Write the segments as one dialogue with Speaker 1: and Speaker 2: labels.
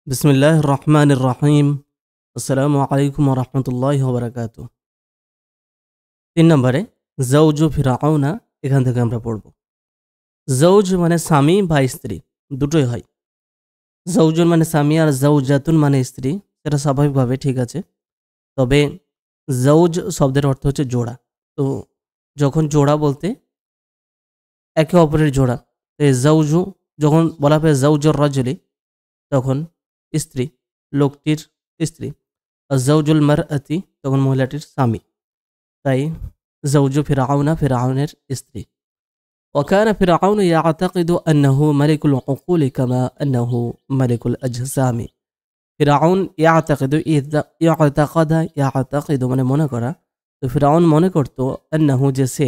Speaker 1: বিসমিল্লাহির রহমানির রহিম। আসসালামু আলাইকুম ওয়া রাহমাতুল্লাহি ওয়া বারাকাতুহু। ৩ নম্বরে যাওজু ফিরআউনা, এখান থেকে আমরা পড়ব। যাওজ মানে স্বামী বা স্ত্রী, দুটোই হয়। যাওজুন মানে স্বামী আর যাওজাতুন মানে স্ত্রী, সেটা স্বাভাবিকভাবে ঠিক আছে। তবে যাওজ শব্দের অর্থ হচ্ছে জোড়া। তো যখন জোড়া বলতে একে অপরের জোড়া, এই যাওজু যখন বলা হয় যাওজুর রাজুলি, তখন স্ত্রী, লোকটির স্ত্রী। আর যাওজুল মারআতি তখন মহিলাটির স্বামী। তাই যাওজু ফিরআউনা, ফিরআউনের স্ত্রী। وكان فرعون يعتقد أنه ملك العقول كما أنه ملك الأجسام। ফিরআউন ইয়াতাকিদু মানে মনে করা। তো ফিরআউন মনে করত আন্নাহু যে সে,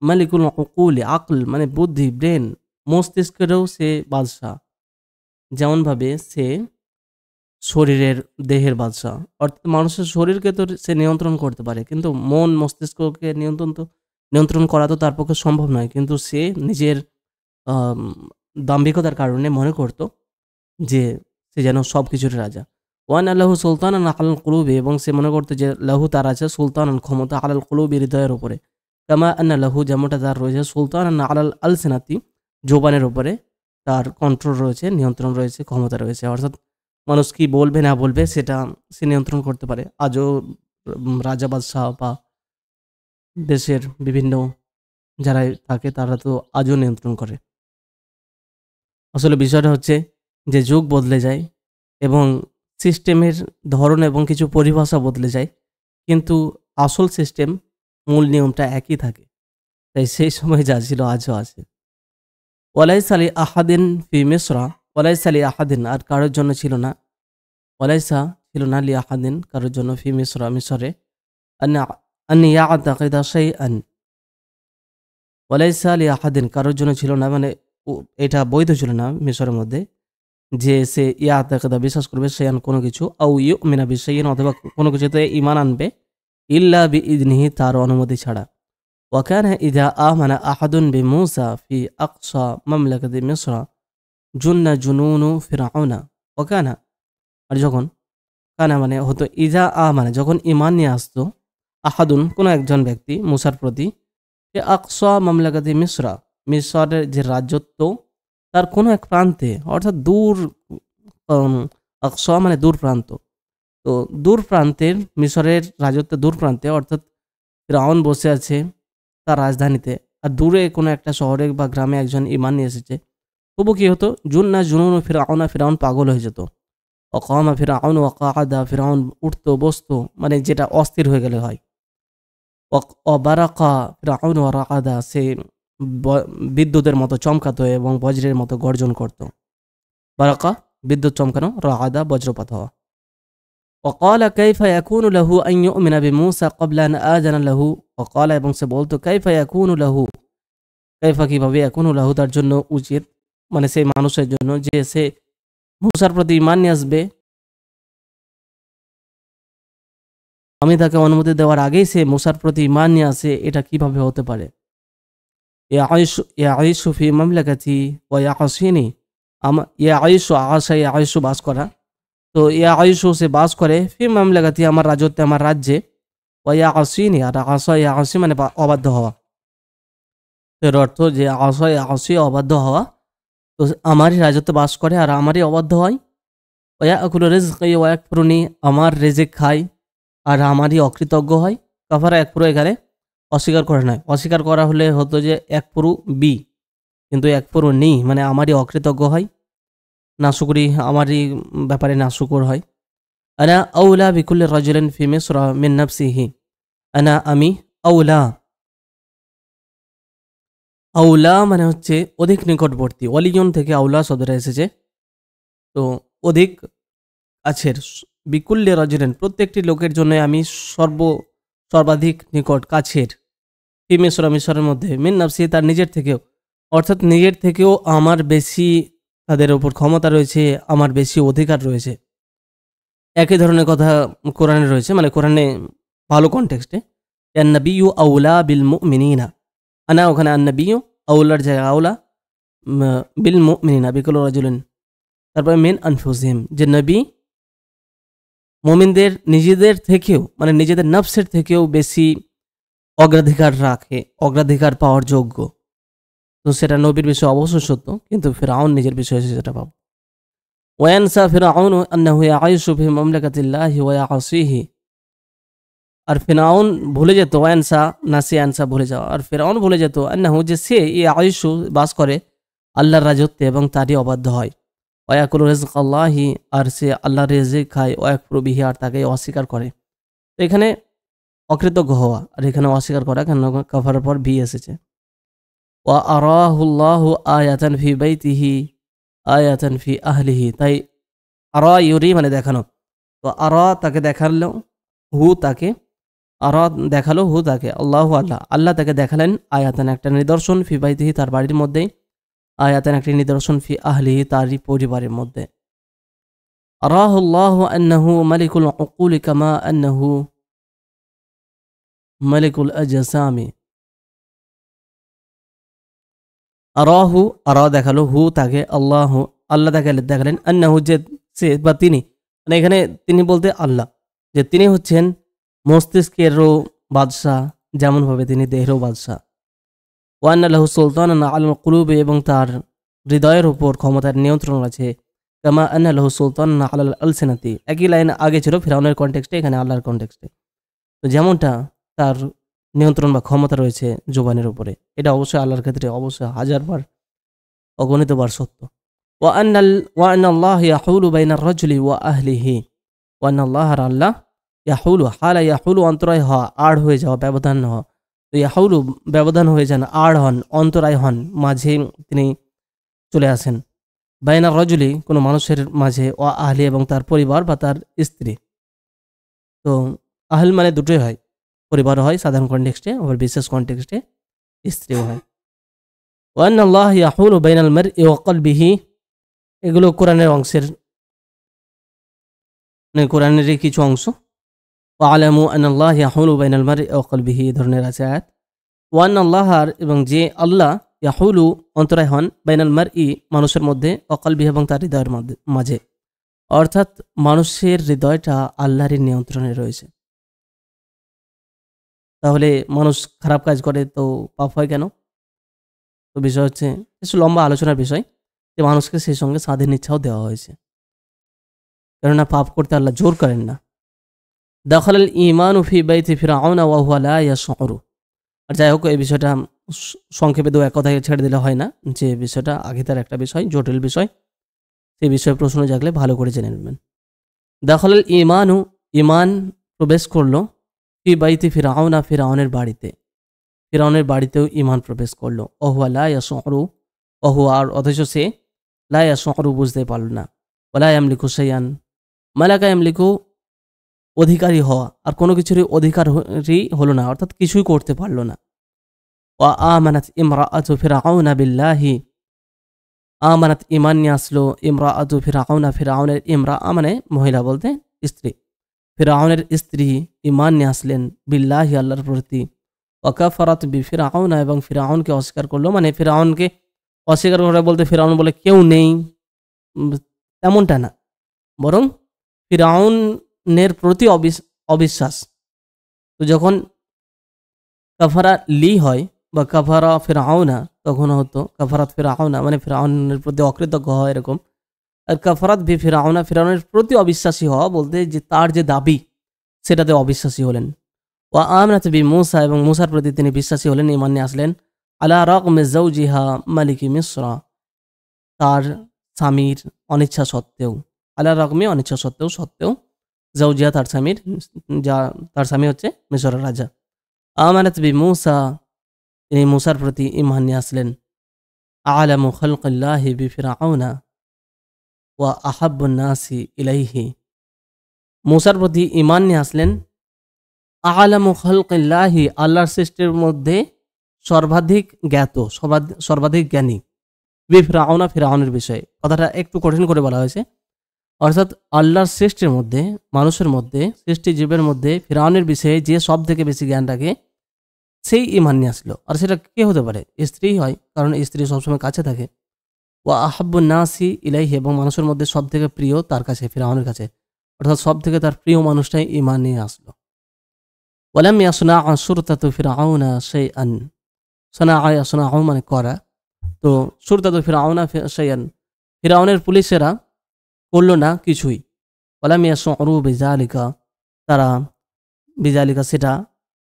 Speaker 1: মালিকুল উকুল আকল মানে বুদ্ধি, ব্রেন, মস্তিষ্কেরও সে বাদশাহ। যেমনভাবে সে শরীরের, দেহের বাদশাহ, অর্থাৎ মানুষের শরীরকে তো সে নিয়ন্ত্রণ করতে পারে, কিন্তু মন মস্তিষ্ককে নিয়ন্ত্রণ করা তো তার পক্ষে সম্ভব নয়। কিন্তু সে নিজের আম, দাম্ভিকতার কারণে মনে করত যে সে যেন সব কিছুর রাজা। ওয়ান আল্লাহু সুলতান আলাল কুলুবি, এবং সে মনে করতো যে লাহু তার আছে সুলতান ক্ষমতা আলাল কুলুবি হৃদয়ের উপরে, কামা আন্না লাহু যেমনটা তার রয়েছে সুলতান আলাল আলসিনাতি জোবানের উপরে তার কন্ট্রোল রয়েছে, নিয়ন্ত্রণ রয়েছে, ক্ষমতা রয়েছে। অর্থাৎ মানুষ কি বলবে না বলবে সেটা সে নিয়ন্ত্রণ করতে পারে। আজও রাজা বাদশাহ বা দেশের বিভিন্ন যারা থাকে তারা তো আজও নিয়ন্ত্রণ করে। আসলে বিষয়টা হচ্ছে যে যুগ বদলে যায় এবং সিস্টেমের ধরন এবং কিছু পরিভাষা বদলে যায়, কিন্তু আসল সিস্টেম, মূল নিয়মটা একই থাকে। তাই সেই সময় যা ছিল আজও আছে। ওয়ালাইসা আলী আহাদিন ফি মিসরা, ওয়ালাইসা আলী আহাদিন আর কারোর জন্য ছিল না, ওয়ালাইসা ছিল না লি আহাদিন কারোর জন্য ফি মিসরা মিসরে, আন্নি ইয়াতাকিদা শাইআন। ওয়ালাইসা লি আহাদিন কারোর জন্য ছিল না, মানে এটা বৈধ ছিল না মিসরের মধ্যে যে সে ইয়াতাকিদা বিশ্বাস করবে শাইআন কোনো কিছু, আও ইউমিনা বিশাইইন অথবা কোনো কিছুতে ঈমান আনবে, ইল্লা বিইذনিহি তার অনুমতি ছাড়া। ওয়াকানা ইযা আমানা আহাদুন বিমূসা ফি আকসা মামলাকাতি মিসরা জুন্না জুনুনু ফিরআউনা। ওয়াকানা আর যখন, কানা মানে হতো ইজা মানে যখন ঈমান নিয়ে আসতো, আহাদুন কোনো একজন ব্যক্তি মুসার প্রতি, ফি আকসা মামলাকাতি মিসরা মিসরের যে রাজত্ব তার কোনো এক প্রান্তে, অর্থাৎ দূর, আকসা মানে দূর প্রান্ত। তো দূর প্রান্তের মিসরের রাজত্বের দূর প্রান্তে, অর্থাৎ ফিরআউন বসে আছে তার রাজধানীতে, আর দূরে কোনো একটা শহরে বা গ্রামে একজন ঈমান নিয়ে এসেছে। তবু কি হতো, জুন্না জুনুন ফিরআউনা, ফিরআউন পাগল হয়ে যেত। অকামা ফিরআউন ওয়াকাদা, ফিরআউন উঠতো বসতো, মানে যেটা অস্থির হয়ে গেলে হয়। অবারাকা ফিরআউন ওয়ারাকাদা, সে বিদ্যুতের মতো চমকাতো এবং বজ্রের মতো গর্জন করত। বারাকা বিদ্যুৎ চমকানো, রাআদা বজ্রপাত হওয়া। وقال كيف يكون له أن يؤمن بموسى قبل أن آذن له। وقال এবং সে বলতো كيف يكون له, কাইফা কিভাবে, ইয়াকুনু লাহু তার জন্য উচিত, মানে সেই মানুষের জন্য যে সে মুসার প্রতি ঈমান নিয়ে আসবে, আমি তাকে অনুমতি দেওয়ার আগেই সে মুসার প্রতি ঈমান নিয়ে আসে, এটা কিভাবে হতে পারে। ইয়াঈশু ফি মামলাকাতি ওয়া ইয়াসিনি, ইয়াঈশু আশা, ইয়াঈশু বাস করা, তো ইয়াঈশু সে বাস করে, ফি মামলাকাতি আমার রাজত্বে, আমার রাজ্যে, ওয়া ইয়াসিনি আর আশা, ইয়াসি মানে অবাধ্য হওয়া। এর অর্থ যে আশা ইয়াসি অবাধ্য হওয়া, তো আমারই রাজত্বে বাস করে আর আমারই অবাধ্য হয়। ওয়াকুলু রিজকি ওয়া ইয়াকফুরুনি, আমার রিজিক খায় আর আমারই অকৃতজ্ঞ হয়। কাফারা একপুরু এখানে অস্বীকার করে নয়, অস্বীকার করা হলে হতো যে একপুরু বি, কিন্তু একপুরু নি মানে আমারই অকৃতজ্ঞ হয়, নাশুকরি, আমারই ব্যাপারে নাশুকর হয়। আনা আউলা বিকুল্লি রাজুলিন ফি মিসরা মিন নাফসিহি, আনা আমি, আউলা, আউলা মানে হচ্ছে অধিক নিকটবর্তী, ওয়ালিয়ন থেকে আউলা শব্দটা এসেছে, তো অধিক কাছের। বিকুল্লি রাজুলিন প্রত্যেকটি লোকের জন্য আমি সর্বাধিক নিকট কাছের, ফি মিসরা মিসরের মধ্যে, মিন নাফসি তার নিজের থেকেও, অর্থাৎ নিজের থেকেও আমার বেশি তাদের ওপর ক্ষমতা রয়েছে, আমার বেশি অধিকার রয়েছে। একই ধরনের কথা কোরআনে রয়েছে, মানে কোরআনে ভালো কনটেক্সটে, আন্নাবিয়্যু আউলা বিল মুমিনিনা, আনা ওখানে আন্নাবিয়্যু, আউলার জায়গায় আউলা, বিল মুমিনিনা বিকুল রাজুলিন তারপরে মিন আনফুসিহিম, যে নবী মুমিনদের নিজেদের থেকেও মানে নিজেদের নফসের থেকেও বেশি অগ্রাধিকার রাখে, অগ্রাধিকার পাওয়ার যোগ্য। তো সেটা নবীর বিষয়ে অবশ্যই সত্য, কিন্তু ফিরআউন নিজের বিষয়ে সেটা পাবো। ওয়ানসা ফিরআউন আন্নাহু ইয়াঈশু ফি মামলাকাতিল্লাহি ওয়া ইয়াসিহি, আর ফিরআউন ভুলে যেত, ওয়ানসা নাসি আনসা ভুলে যাওয়া, আর ফিরআউন ভুলে যেত আন্নাহু যে সে ইয়াঈশু বাস করে আল্লাহর রাজত্বে এবং তারই অবাধ্য হয়, ওয়াকুলু রিজকাল্লাহি, আর সে আল্লাহর রিজিক খায়, ওয়াকফুরু বিহি, আর তাকে অস্বীকার করে। তো এখানে অকৃতজ্ঞ হওয়া, আর এখানে অস্বীকার করা, কেন কাফারের পর বি এসেছে। ওয়া আরাহুল্লাহু আয়াতান ফি বাইতিহি আয়াতান ফি আহলিহি, তাই আরা ইউরি মানে দেখানো, তো আরা তাকে দেখালো, হু তাকে, আরা দেখালো, হু তাকে, আল্লাহ আল্লাহ, আল্লাহ তাকে দেখালেন আয়াতান একটা নিদর্শন, ফি বাইতিহি তার বাড়ির মধ্যে, আয়াতান একটি নিদর্শন, ফি আহলিহি তারই পরিবারের মধ্যে। আরাহুল্লাহু আন্নাহু মালিকুল উকুলি কামা আন্নাহু মালিকুল আজসামি। আরাহু আরা দেখালো, হু তাকে, আল্লাহ আল্লাহ দেখালেন, আন্নাহু যে সে বা তিনি, মানে এখানে তিনি বলতে আল্লাহ, যে তিনি হচ্ছেন মস্তিষ্কেরও বাদশাহ যেমনভাবে তিনি দেহেরও বাদশাহ। ওয়ান্না লাহু সুলতানান আলাল কুলুবি, এবং তার হৃদয়ের উপর ক্ষমতার নিয়ন্ত্রণ আছে, কামা আন্না লাহু সুলতানান আলাল আলসিনাতি, একই লাইন আগে ছিল ফিরআউনের কনটেক্সটে, এখানে আল্লাহর কনটেক্সটে। তো যেমনটা তার নিয়ন্ত্রণ বা ক্ষমতা রয়েছে জুবানের উপরে, এটা অবশ্যই আল্লাহর ক্ষেত্রে অবশ্যই হাজারবার অগণিতবার সত্য। ওয়ান্নাল্লাহ ইয়াহুলু বাইনার রাজুলি ওয়া আহলিহি, ওয়ান্নাল্লাহ আর আল্লাহ, ইয়াহুলু হালা ইয়াহুলু অন্তরায় হওয়া, আড় হয়ে যাওয়া, ব্যবধান হওয়া, তো ইয়াহুলু ব্যবধান হয়ে যান, আড় হন, অন্তরায় হন, মাঝে তিনি চলে আসেন, বাইনার রাজুলি কোনো মানুষের মাঝে, ওয়া আহলি এবং তার পরিবার বা তার স্ত্রী। তো আহল মানে দুটোই হয়, পরিবার হয় সাধারণ কনটেক্সটে, আবার বিশেষ কনটেক্সটে স্ত্রীও হয়। ওয়ান্নাল্লাহ ইয়াহুলু বাইনাল মারই ওয়া কলবিহি, এগুলো কোরআনের অংশের, মানে কোরআনেরই কিছু অংশ। ওয়ালামু আন্নাল্লাহ ইয়াহুলু বাইনাল মারই ওয়া কলবিহি, এই ধরনের আছে আয়াত। ওয়ান্নাল্লাহ, এবং যে আল্লাহ, ইয়াহুলু অন্তরায় হন, বাইনাল মারই মানুষের মধ্যে, ওয়া কলবিহি এবং তার হৃদয়ের মাঝে, অর্থাৎ মানুষের হৃদয়টা আল্লাহর নিয়ন্ত্রণে রয়েছে। তাহলে মানুষ খারাপ কাজ করে তো পাপ হয় কেন? তো বিষয় হচ্ছে কিছু লম্বা আলোচনার বিষয়, যে মানুষকে সেই সঙ্গে স্বাধীন ইচ্ছাও দেওয়া হয়েছে, কেননা পাপ করতে আল্লাহ জোর করেন না। দাখালাল ঈমানু ফি বাইতি ফিরআউনা ওয়া হুয়া লা ইয়াশউরু। আর যাই হোক, এই বিষয়টা সংক্ষেপে দু এক কথায় ছেড়ে দিলে হয় না, যে বিষয়টা আগে তার একটা বিষয়, জটিল বিষয়, সেই বিষয়ে প্রশ্ন জাগলে ভালো করে জেনে নেবেন। দাখালাল ঈমানু, ঈমান প্রবেশ করলো, ফি বাইতি ফিরআউনা ফিরআউনের বাড়িতে, ফিরআউনের বাড়িতেও ঈমান প্রবেশ করলো। ওয়া হুয়া লা ইয়াশউরু, ওয়া হুয়া আর অথচ সে, লা ইয়াশউরু বুঝতে পারল না, ওয়ালা ইয়ামলিকু শাইআন, মালাকা ইয়ামলিকু অধিকারী হওয়া, আর কোনো কিছুরই অধিকারী হলো না, অর্থাৎ কিছুই করতে পারলো না। ওয়া আমানাত ইমরাআতু ফিরআউনা বিল্লাহি, আমানাত ঈমান নিয়ে আসলো, ইমরাআতু ফিরআউনা, ফিরআউনের ইমরা মানে মহিলা বলতে স্ত্রী, ফিরআউনের স্ত্রী ঈমান নিয়ে আসলেন, বিল্লাহি আল্লাহর প্রতি, ওয়া কাফারাত বিফিরআউনা, এবং ফিরআউনকে অস্বীকার করলো, মানে ফিরআউনকে অস্বীকার করে বলতে ফিরআউন বলে কেউ নেই, তেমনটা না, বরং ফিরআউনের প্রতি অবিশ্বাস। তো যখন কাফারা লি হয় বা কাফারা ফিরআউনা, তখন হতো কাফারাত ফিরআউনা মানে ফিরআউনের প্রতি অকৃতজ্ঞ হওয়া এরকম, আর কাফারাত বি ফিরআউনা ফিরআউনের প্রতি অবিশ্বাসী হওয়া বলতে যে তার যে দাবি সেটাতে অবিশ্বাসী হলেন। ওয়া আমানাত বি মূসা, এবং মূসার প্রতি তিনি বিশ্বাসী হলেন, ঈমান নিয়ে আসলেন, আলা রাগমি যাওজিহা মালিকি মিসরা, তার স্বামীর অনিচ্ছা সত্ত্বেও, আলা রাগমি অনিচ্ছা সত্ত্বেও যাওজিহা তার স্বামীর, যা তার স্বামী হচ্ছে মিসরের রাজা। আমানাত বি মূসা, তিনি মূসার প্রতি ঈমান নিয়ে আসলেন। আলামু খালকিল্লাহি বি ফিরআউনা ওয়া আহাব্বুন নাসি ইলাইহি, মূসার প্রতি ঈমান নিয়ে আসলেন, আলামু খালকিল্লাহি আল্লাহর সৃষ্টির মধ্যে সর্বাধিক জ্ঞাত, সর্বাধিক জ্ঞানী, বি ফিরআউনা ফিরআউনের বিষয়ে, কথাটা একটু কঠিন করে বলা হয়েছে, অর্থাৎ আল্লাহর সৃষ্টির মধ্যে, মানুষের মধ্যে, সৃষ্টি জীবের মধ্যে ফিরআউনের বিষয়ে যে সব থেকে বেশি জ্ঞান রাখে সেই ঈমান নিয়ে আসলো। আর সেটা কে হতে পারে? স্ত্রী হয়, কারণ স্ত্রী সবসময় কাছে থাকে। ওয়া আহাব্বুন নাসি ইলাইহি, এবং মানুষের মধ্যে সবথেকে প্রিয় তার কাছে, ফিরআউনের কাছে, অর্থাৎ সবথেকে তার প্রিয় মানুষটাই ঈমান নিয়ে আসলো। ওয়ালাম ইয়াসনা শুরতাতু ফিরআউনা শাইআন, সনাআ ইয়াসনাউ মানে করা, তো শুরতাতু ফিরআউনা শাইআন, ফিরআউনের পুলিশেরা করলো না কিছুই। ওয়ালাম ইয়াশউরু বিযালিকা, তারা বিযালিকা সেটা,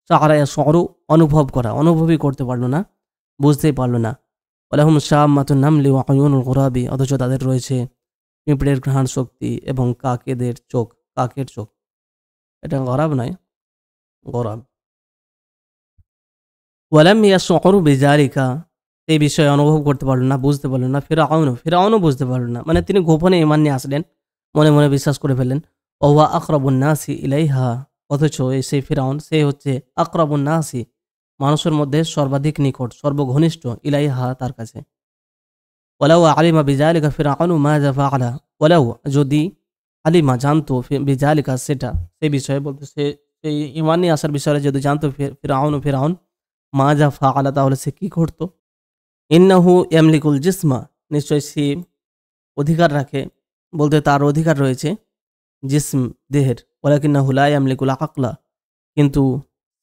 Speaker 1: শাআরা ইয়াশউরু অনুভব করা, অনুভবই করতে পারলো না, বুঝতেই পারলো না। ওয়ালাহুম শাম্মাতুন নামলি ওয়া আয়ুনুল গুরাবি, অথচ তাদের রয়েছে পিঁপড়ের ঘ্রাণ শক্তি এবং কাকের চোখ। এটা গরাব নয়, গরাব। ওয়ালাম ইয়াশউরু বিযালিকা, এই বিষয়ে অনুভব করতে পারলো না, বুঝতে পারলো না। ফিরআউনও বুঝতে পারলো না, মানে তিনি গোপনে ঈমান নিয়ে আসলেন, মনে মনে বিশ্বাস করে ফেললেন। ওয়া হুয়া আকরাবুন নাসি ইলাইহা, অথচ সেই ফিরআউন, সে হচ্ছে আকরাবুন নাসি, মানুষের মধ্যে সর্বাধিক নিকট, সর্বঘনিষ্ঠ, ইলাইহা তার কাছে। ওয়ালাউ আলিমা বিযালিকা ফিরআউনু মাযা ফাআলা, ওয়ালাউ যদি আলিমা জানতো বিযালিকা সেটা, সেই বিষয়ে বলতে সেই ঈমান নিয়ে আসার বিষয়ে যদি জানতো ফিরআউন মাযা ফাআলা, তাহলে সে কি করতো। ইন্নাহু ইয়ামলিকুল জিসমা, নিশ্চয় সে অধিকার রাখে, বলতে তার অধিকার রয়েছে জিসম দেহের, ওয়ালাকিন্নাহু লা ইয়ামলিকুল আকলা, কিন্তু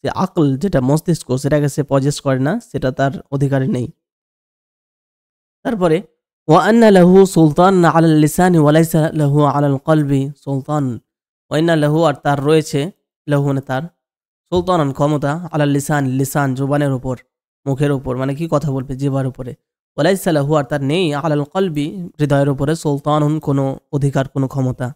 Speaker 1: যে আকল যেটা মস্তিষ্ক সেটাকে সে পজেস করে না, সেটা তার অধিকারে নেই। তারপরে ওয়া আন্না লাহু সুলতান আলাল লিসানি ওয়া লাইসা লাহু আলাল কলবি সুলতান, ওয়া আন্না লাহু, আর তার রয়েছে, লাহু মানে তার, সুলতানান ক্ষমতা, আলাল লিসান জুবানের উপর, মুখের উপর, মানে কি কথা বলবে, জিহ্বার উপরে। ওয়া লাইসা লাহু, আর তার নেই, আলাল কলবি হৃদয়ের উপরে, সুলতানুন কোনো অধিকার, কোনো ক্ষমতা।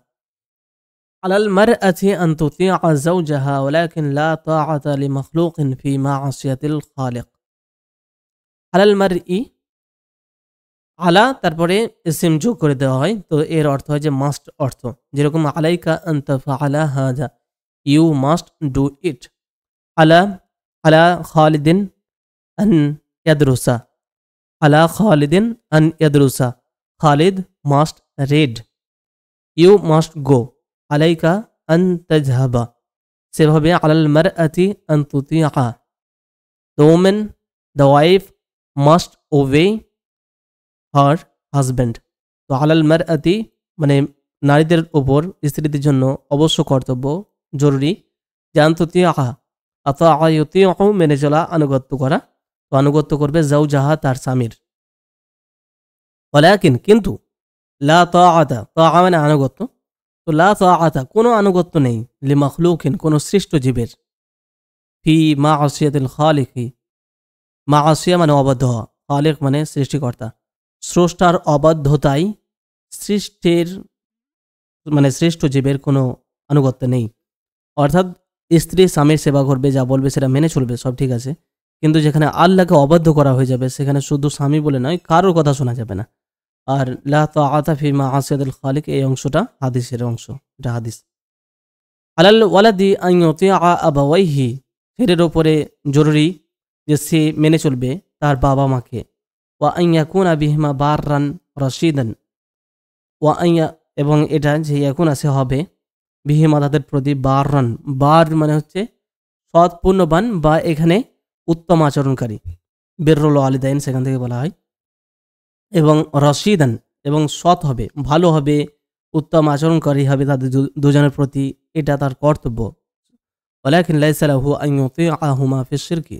Speaker 1: আলাল মারআতি আন তুতিআ যাওজাহা ওয়ালাকিন লা তাআতা লিমাখলুকিন ফি মা'সিয়াতিল খালিক। আলাল মারই, আলা তারপরে ইসিম যোগ করে দেওয়া হয়, তো এর অর্থ হয় যে মাস্ট অর্থ, যেরকম আলাইকা আন তাফআলা হাযা, ইউ মাস্ট ডু ইট। আলা আলা খালিদিন আন ইয়াদরুসা, আলা খালিদিন আন ইয়াদরুসা, Khalid must read, you must go, আলাইকা আন তাযহাবা, সেভাবে আলাল মারআতি আন তুতিআ, the women, the wife must obey her husband. তো আলাল মারআতি মানে নারীদের উপর, স্ত্রীদের জন্য অবশ্য কর্তব্য, জরুরি, যে আন তুতিআ, আতা ইউতিউ মেনে চলা, আনুগত্য করা, তো আনুগত্য করবে যাওজাহা তার স্বামীর। ওয়ালাকিন কিন্তু, লা তাআতা, তাআ মানে আনুগত্য, তো লা তাআতা কোনো আনুগত্য নেই, লিমাখলুকিন কোনো সৃষ্ট জীবের, ফি মা'সিয়াতিল খালিকি, মা'সিয়া মানে অবাধ্য হওয়া, খালিক মানে সৃষ্টিকর্তা, স্রষ্টার অবাধ্যতায় সৃষ্টির মানে শ্রেষ্ঠ জীবের কোনো আনুগত্য নেই। অর্থাৎ স্ত্রী স্বামীর সেবা করবে, যা বলবে সেটা মেনে চলবে, সব ঠিক আছে, কিন্তু যেখানে আল্লাহকে অবাধ্য করা হয়ে যাবে, সেখানে শুধু স্বামী বলে নয়, কারোর কথা শোনা যাবে না। আর লা তাআতা ফি মা'সিয়াতিল খালিক, এই অংশটা হাদিসের অংশ, এটা হাদিস। আলাল ওয়ালাদি আন ইউতিআ আবাওয়াইহি, ছেলের ওপরে জরুরি যে সে মেনে চলবে তার বাবা মাকে। ওয়া আন ইয়াকুনা বিহিমা বাররান রাশিদান, ওয়া আন, এবং এটা যে ইয়াকুনা সে হবে, বিহিমা তাদের প্রতি, বাররান, বার মানে হচ্ছে সৎ পূর্ণবান, বা এখানে উত্তম আচরণকারী, বিররুল ওয়ালিদাইন সেখান থেকে বলা হয়, এবং রশিদান, এবং সৎ হবে, ভালো হবে, উত্তম আচরণকারী হবে তাদের দুজনের প্রতি, এটা তার কর্তব্য। ওয়ালাকিন লাইসা লাহু আন ইউতিআহুমা ফিশ শিরকি,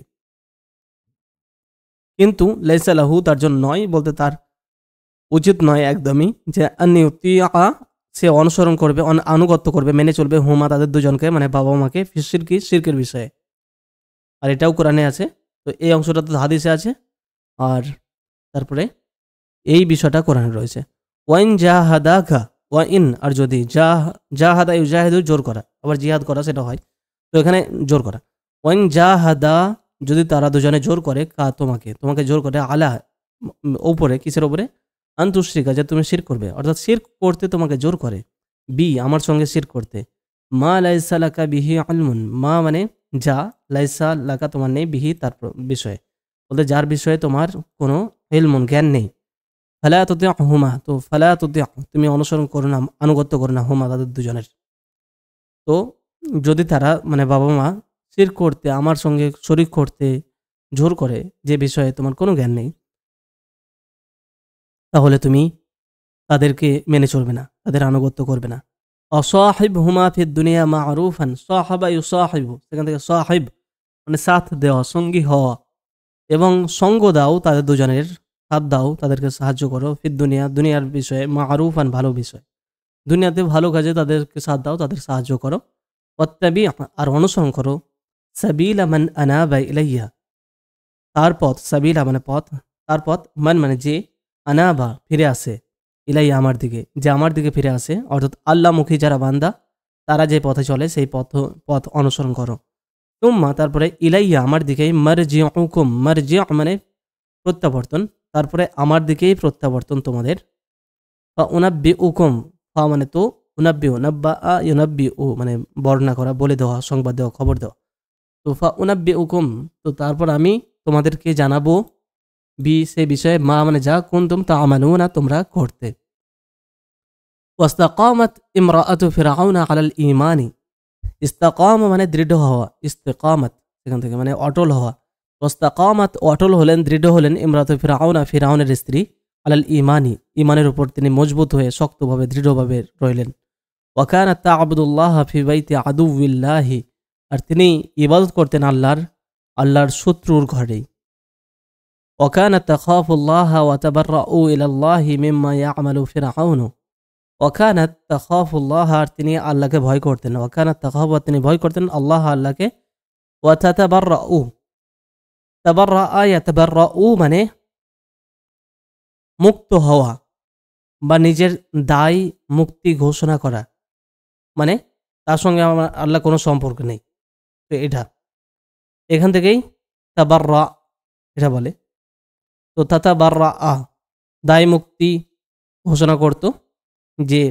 Speaker 1: কিন্তু লাইসা লাহু তার জন্য নয়, বলতে তার উচিত নয় একদমই, যে আন ইউতিআ সে অনুসরণ করবে, আনুগত্য করবে, মেনে চলবে, হুমা তাদের দুজনকে, মানে বাবা মাকে, ফিশ শিরকি শিরকের বিষয়ে। আর এটাও কোরআনে আছে, তো এই অংশটা তো হাদিসে আছে, আর তারপরে এই বিষয়টা কোরআনে রয়েছে। ওয়াইন জাহাদাকা, ওয়াইন, আর যদি জাহাদা ইউজাহিদু জোর করা, আবার জিহাদ করা সেটা হয়, তো এখানে জোর করা। ওয়াইন জাহাদা, যদি তারা দুজনে জোর করে, তোমাকে জোর করে, আলা উপরে, কিসের উপরে, আন্তুশ্রিকা, যে তুমি শিরক করবে, অর্থাৎ শিরক করতে তোমাকে জোর করে, বি আমার সঙ্গে শিরক করতে, মা লাইসা লাকা বিহি ইলমুন, মা মানে যা, লাইসা লাকা তোমার নেই, বিহি তার বিষয়ে, বলতে যার বিষয়ে তোমার কোনো ইলমুন জ্ঞান নেই। ফালা তুতিআহুমা, তো ফালা তুতিআ তুমি অনুসরণ করো না, আনুগত্য করো না, হুমা তাদের দুজনের। তো যদি তারা মানে বাবা মা শিরক করতে, আমার সঙ্গে শরিক করতে জোর করে, যে বিষয়ে তোমার কোনো জ্ঞান নেই, তাহলে তুমি তাদেরকে মেনে চলবে না, তাদের আনুগত্য করবে না। অসাহিব হুমা ফিদ দুনিয়া মারুফান, সাহাবা ইউসাহিবু, সেখান থেকে সাহিব মানে সাথ দেওয়া, সঙ্গী হওয়া, এবং সঙ্গ দাও তাদের দুজনের, সাথ দাও, তাদেরকে সাহায্য করো, ফিদ দুনিয়া দুনিয়ার বিষয়ে, মারুফান ভালো বিষয়, দুনিয়াতে ভালো কাজে তাদেরকে সাথ দাও, তাদের সাহায্য করো। ওয়াত্তাবি আর অনুসরণ করো, সাবিলা মান আনাবা ইলাইয়া তার পথ, সাবিলা মানে পথ, তার পথ, মান মানে যে, আনাবা ফিরে আসে, ইলাইয়া আমার দিকে, যে আমার দিকে ফিরে আসে, অর্থাৎ আল্লাহমুখী যারা বান্দা তারা যে পথে চলে সেই পথ অনুসরণ করো। তুম্মা তারপরে ইলাইয়া আমার দিকে, মারজিউকুম, মারজিউ মানে প্রত্যাবর্তন, তারপরে আমার দিকেই প্রত্যাবর্তন তোমাদের। ফা উনাব্বিউকুম, ফা মানে তো, উনাব্বিউ নাব্বা ইউনাব্বিউ মানে বর্ণনা করা, বলে দেওয়া, সংবাদ দেওয়া, খবর দেওয়া। তো ফা উনাব্বিউকুম, তো তারপর আমি তোমাদেরকে জানাবো, সে বিষয়ে, মা মানে যা, কুনতুম তা'মালুনা তোমরা করতে। ওয়াস্তাকামাত ইমরাআতু ফিরআউনা আলাল ঈমানি, ইস্তাকামা মানে দৃঢ় হওয়া, ইস্তিকামাত সেখান থেকে মানে অটল হওয়া। ওয়াস্তাকামাত অটল হলেন, দৃঢ় হলেন, ইমরাতু ফিরআউনা ফিরআউনের স্ত্রী, আলাল ঈমানি ঈমানের উপর তিনি মজবুত হয়ে শক্তভাবে দৃঢ়ভাবে রইলেন। ওয়াকানাত তা'বুদুল্লাহ ফি বাইতি আদুউল্লাহি, আর তিনি ইবাদত করতেন আল্লাহর শত্রুর ঘরেই। ওয়াকানাত তাখাফুল্লাহ ওয়া তাবাররাউ ইলাল্লাহি মিম্মা ইয়া'মালু ফিরআউন, ওয়াকানাত তাখাফুল্লাহ আর তিনি আল্লাহকে ভয় করতেন, ওয়াকানাত তাখাফু তিনি ভয় করতেন আল্লাহ আল্লাহকে, ওয়া তাতাবাররাউ, তাবাররাআ ইয়াতাবাররাউ মানে মুক্ত হওয়া বা নিজের দায় মুক্তি ঘোষণা করা, মানে তার সঙ্গে আমার আল্লাহ কোনো সম্পর্ক নেই। তো এখান থেকেই তাবাররা এটা বলে। তো তাতাবাররাআ দায় মুক্তি ঘোষণা করত, যে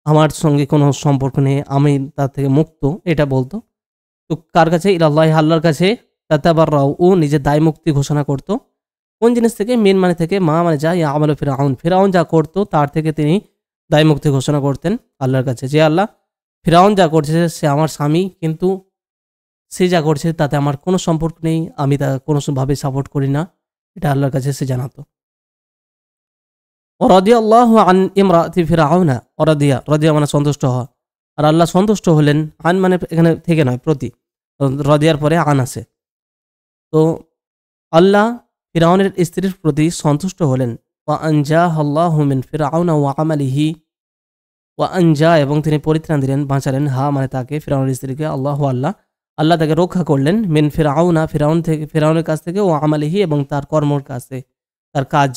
Speaker 1: আমার সঙ্গে কোনো সম্পর্ক নেই, আমি তার থেকে মুক্ত, এটা বলতো। তো কার কাছে? ইলাল্লাহি আল্লাহর কাছে। তাতাবাররাউ নিজের দায় মুক্তি ঘোষণা করত। কোন জিনিস থেকে? মিন মানে থেকে, মা মানে যা, ইয়ামালু ফিরআউন ফিরআউন যা করতো তার থেকে তিনি দায় মুক্তি ঘোষণা করতেন আল্লাহর কাছে, যে আল্লাহ ফিরআউন যা করছে সে আমার স্বামী, কিন্তু সে যা করছে তাতে আমার কোনো সম্পর্ক নেই, আমি তা কোনোভাবে সাপোর্ট করি না, এটা আল্লাহর কাছে সে জানাতো। রাদিয়াল্লাহু আন ইমরাতি ফিরআউনা, রাদিয়া মানে সন্তুষ্ট হওয়া, আর আল্লাহ সন্তুষ্ট হলেন, আন মানে এখানে থেকে নয়, প্রতি, রাদিয়ার পরে আন আছে। তো আল্লাহ ফিরআউনের স্ত্রীর প্রতি সন্তুষ্ট হলেন। ওয়া আনজাহাল্লাহু মিন ফিরআউনা ওয়া আমালিহি, ওয়া আনজা এবং তিনি পরিত্রাণ দিলেন, বাঁচালেন, হা মানে তাকে, ফিরআউনের স্ত্রীকে, আল্লাহ তাকে রক্ষা করলেন, মিন ফিরআউনা ফিরআউনের কাছ থেকে, ওয়া আমালিহি এবং তার কর্মর কাছে, তার কাজ,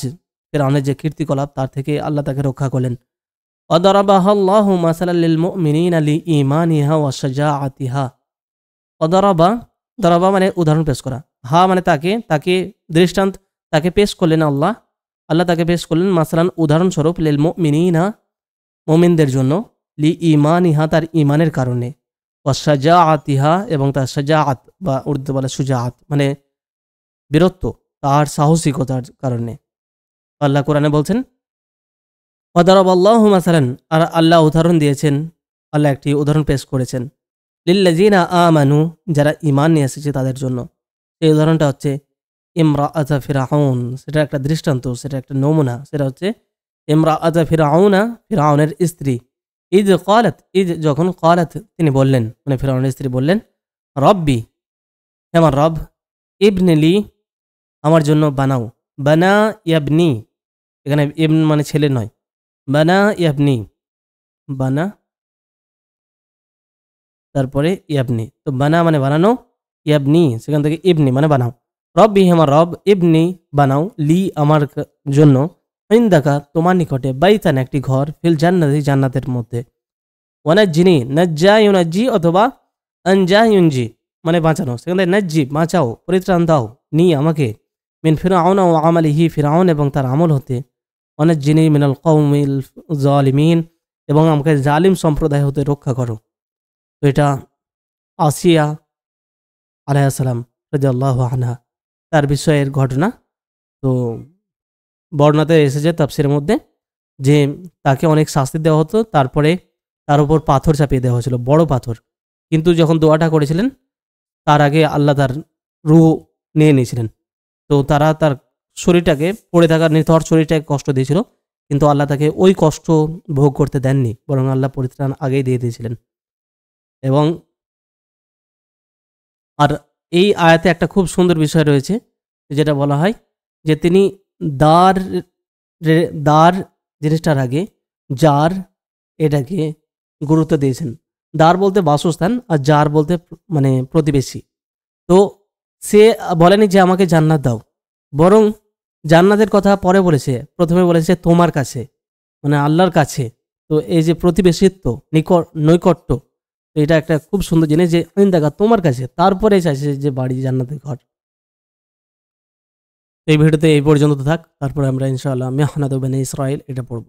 Speaker 1: ফিরআউনের যে কীর্তিকলাপ তার থেকে আল্লাহ তাকে রক্ষা করলেন। ওয়াদারাবাহাল্লাহু মাসালাল লিল মুমিনিনা লিঈমানিহা ওয়া শাজাআতিহা, দারাবা মানে উদাহরণ পেশ করা, হা মানে তাকে দৃষ্টান্ত, তাকে পেশ করলেন আল্লাহ তাকে পেশ করলেন, মাসালান উদাহরণস্বরূপ, লিল মুমিনিনা মুমিনদের জন্য, লিঈমানিহা তার ঈমানের কারণে, ওয়া শাজাআতিহা এবং তার শাজাআত বা উর্দু বলে সুজাআত মানে বীরত্ব, তার সাহসিকতার কারণে। আল্লাহ কোরআনে বলছেন ওয়াদারাবাল্লাহু মাসালান, আর আল্লাহ উদাহরণ দিয়েছেন, আল্লাহ একটি উদাহরণ পেশ করেছেন, লিল্লাযিনা আমানু যারা ঈমান নিয়ে এসেছে তাদের জন্য। এই উদাহরণটা হচ্ছে ইমরাআতা ফিরআউন, সেটা একটা দৃষ্টান্ত, সেটা একটা নমুনা, সেটা হচ্ছে ইমরাআতা ফিরআউনা ফিরআউনের স্ত্রী। যখন ক্বালাত তিনি বললেন, মানে ফিরআউনের স্ত্রী বললেন, রব্বি আমার রব, ইবনিলি আমার জন্য বানাও, বানা ইয়াবনি এখানে ইবন মানে ছেলে নয়, বানা ইয়াবনি, বানা তারপরে ইয়াবনি, তো বানা মানে বানানো, ইয়াবনি সেখান থেকে ইবনি মানে বানাও, রব্বি আমার রব, ইবনি বানাও, লি আমার জন্য, ইনদাকা তোমার নিকটে, বাইতান একটি ঘর, ফিল জান্নাতি জান্নাতের মধ্যে, ওয়ানাজ্জিনি নাজ্জা ইউনাজ্জি অথবা আনজা ইউনজি মানে বাঁচানো, সেখান থেকে নাজ্জি বাঁচাও, পরিত্রাণ দাও, নি আমাকে, মিন ফিরআউন ও আমালিহি ফিরআউন এবং তার আমল হতে, ওয়ানাজ্জিনি মিনাল কওমিল জালিমিন এবং আমাকে জালিম সম্প্রদায় হতে রক্ষা করো। তো এটা আসিয়া আলাইহিস সালাম রাদিয়াল্লাহু আনহা তার বিষয়ের ঘটনা। তো বর্ণনাতে এসেছে তাফসীরের মধ্যে যে তাকে অনেক শাস্তি দেওয়া হতো, তারপরে তার উপর পাথর চাপিয়ে দেওয়া হয়েছিল, বড় পাথর, কিন্তু যখন দোয়াটা করেছিলেন তার আগে আল্লাহ তার রূহ নিয়ে নিয়েছিলেন। তো তারা তার শরীরটাকে, পড়ে থাকা নিথর শরীরটাকে কষ্ট দিয়েছিল, কিন্তু আল্লাহ তাকে ওই কষ্ট ভোগ করতে দেননি, বরং আল্লাহ পরিত্রাণ আগেই দিয়ে দিয়েছিলেন। এবং আর এই আয়াতে একটা খুব সুন্দর বিষয় রয়েছে, যেটা বলা হয় যে তিনি দার দার জিনিসটার আগে জার এটাকে গুরুত্ব দিয়েছেন। দার বলতে বাসস্থান, আর জার বলতে মানে প্রতিবেশী। তো সে বলেনি যে আমাকে জান্নাত দাও, বরং জান্নাতের কথা পরে বলেছে, প্রথমে বলেছে তোমার কাছে, মানে আল্লাহর কাছে। তো এই যে প্রতিবেশিত্ব, নৈকট্য, এটা একটা খুব সুন্দর জিনিস, যে ইন্দাকা তোমার কাছে, তারপরে চাইছে যে বাড়ি জান্নাতের ঘর। এই ভিডিওতে এই পর্যন্ত থাক, তারপরে আমরা ইনশাআল্লাহ মেহনাত বনি ইসরাইল এটা পড়ব।